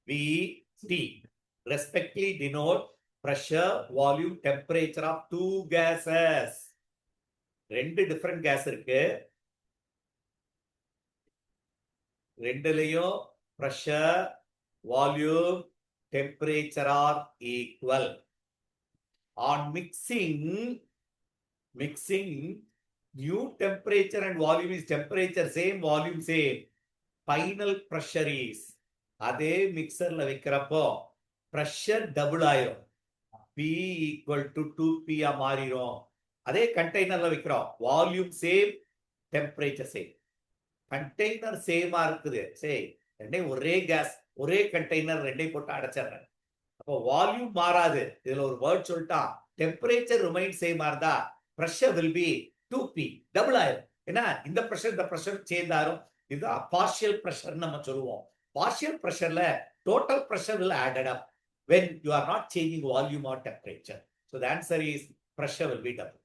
VT respectively denote pressure, volume, temperature of two gases. ரெண்டு different case இருக்கு. ரெண்டுலயும் pressure, volume, temperature are equal. On mixing, new temperature and volume is temperature same, volume same. Final pressure is, அதே மிக்சர்ல வைக்கிறப்போ pressure double ஆயிரும். P equal to 2P மாறிடும். அதே கண்டெய்னர்ல வைக்கிறோம், volume same, temperature same. Container சேமா இருக்குது, சரி ரெண்டையும் ஒரே கேஸ் ஒரே கண்டெய்னர் ரெண்டையும் போட்டு அடைச்சிடுறேன். அப்போ வால்யூம் மாறாது. இதுல ஒரு வேர்ட் சொல்லிட்டா, டெம்பரேச்சர் ரிமைன் சேமா இருந்தா pressure will be 2P double ஆயிரும். ஏன்னா இந்த பிரஷர் சேஞ்ச் ஆயிரும். இது பார்ஷியல் பிரஷர் நம்ம சொல்லுவோம். பார்ஷியல் பிரஷர்ல total pressure will added up when you are not changing volume or temperature. So the answer is pressure will be double.